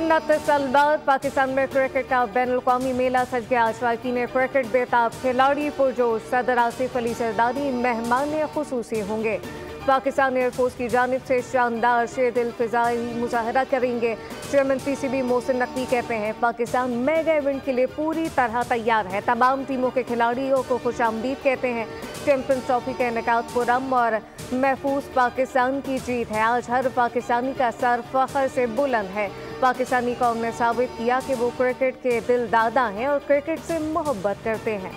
29 साल बाद पाकिस्तान में क्रिकेट का बैनुल-अक़वामी मेला सज गया। शौकीन क्रिकेट बेताब, खिलाड़ी पुरजोश, सदर आसिफ अली जरदारी मेहमान खुसूसी होंगे। पाकिस्तान एयरफोर्स की जानिब से शानदार शेर-दिल फिजाई मुजाहरा करेंगे। चेयरमैन पीसीबी मोहसिन नकवी कहते हैं पाकिस्तान मेगा इवेंट के लिए पूरी तरह तैयार है। तमाम टीमों के खिलाड़ियों को खुशामदीद कहते हैं। चैंपियंस ट्रॉफी का इनेकाद पुरअमन और महफूज पाकिस्तान की जीत है। आज हर पाकिस्तानी का सर फख्र से बुलंद है। पाकिस्तानी कौम ने साबित किया कि वो क्रिकेट के दिल दादा हैं और क्रिकेट से मोहब्बत करते हैं।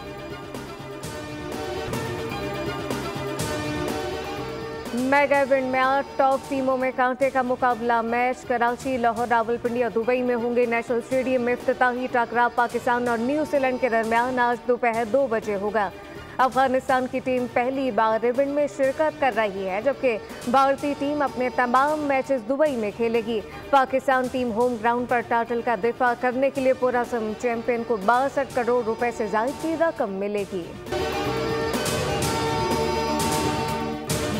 मेगा इवेंट में 8 टॉप टीमों में कांटे का मुकाबला। मैच कराची, लाहौर, रावलपिंडी और दुबई में होंगे। नेशनल स्टेडियम में इफ्तिताही टकराव पाकिस्तान और न्यूजीलैंड के दरमियान आज दोपहर 2 बजे होगा। अफगानिस्तान की टीम पहली बार इवेंट में शिरकत कर रही है, जबकि भारतीय टीम अपने तमाम मैचेस दुबई में खेलेगी। पाकिस्तान टीम होम ग्राउंड पर टाइटल का दिफा करने के लिए पुरअज़्म। चैंपियन को 62 करोड़ रुपए से ज़ायद की रकम मिलेगी।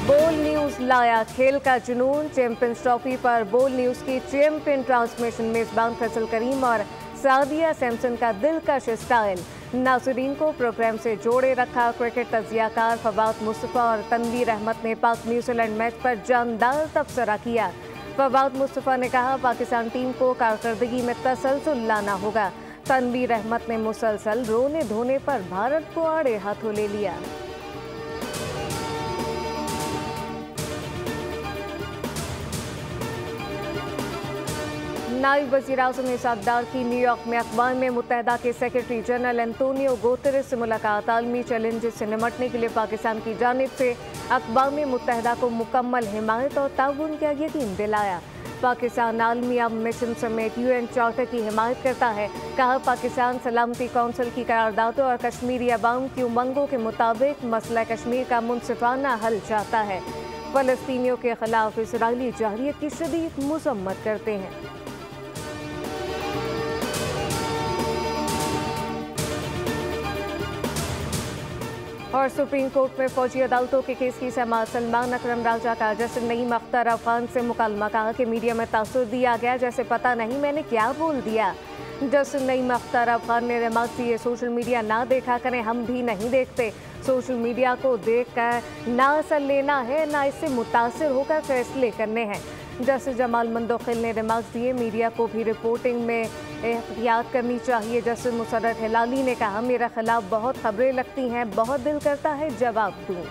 बोल न्यूज़ लाया खेल का जुनून। चैंपियंस ट्रॉफी पर बोल न्यूज़ की चैंपियन ट्रांसमिशन मेजबान फैसल करीम और सादिया सैमसन का दिलकश स्टाइल नाज़रीन को प्रोग्राम से जोड़े रखा। क्रिकेट तज़ियाकार फवाद मुस्तफ़ा और तनवीर अहमद ने पाक न्यूजीलैंड मैच पर जानदार तबसरा किया। फवाद मुस्तफ़ा ने कहा पाकिस्तान टीम को कारकर्दगी में तसलसल लाना होगा। तनवीर अहमद ने मुसलसल रोने धोने पर भारत को आड़े हाथों ले लिया। नायब वज़ीर-ए-आज़म इसाक डार की न्यूयॉर्क में अक़वाम मुत्तहिदा के सेक्रेटरी जनरल एंटोनियो गुतेरेस से मुलाकात। आलमी चैलेंजेस से निमटने के लिए पाकिस्तान की जानिब से अक़वाम मुत्तहिदा को मुकम्मल हिमायत और ताउन का यकीन दिलाया। पाकिस्तान आलमी अमन मिशन समेत UN चार्टर की हिमायत करता है। कहा पाकिस्तान सलामती कौंसिल की करारदादों और कश्मीरी अवाम की उमंगों के मुताबिक मसला कश्मीर का मुनसिफाना हल चाहता है। फ़लस्तीनियों के खिलाफ इसराइली जाहिरियत की शदीद मज़म्मत करते हैं। और सुप्रीम कोर्ट में फौजी अदालतों के केस की समाअत। सलमान अकरम राजा का जस्टिस नईम अख्तर अफगान से मुकालमा। कहा कि मीडिया में तासुर दिया गया जैसे पता नहीं मैंने क्या बोल दिया। जस्टिस नईम अख्तर अफगान ने रिमार्क दिए सोशल मीडिया ना देखा करें, हम भी नहीं देखते। सोशल मीडिया को देख कर ना असर लेना है ना इससे मुतासिर होकर फैसले करने हैं। जस्टिस जमाल मंदोखिल ने रिमार्क दिए मीडिया को भी रिपोर्टिंग में एहतियात करनी चाहिए। जस्टिस मुसर्रत हिलाली ने कहा मेरे खिलाफ बहुत खबरें लगती हैं, बहुत दिल करता है जवाब दूं।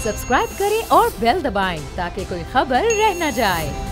सब्सक्राइब करें और बेल दबाएं ताकि कोई खबर रह न जाए।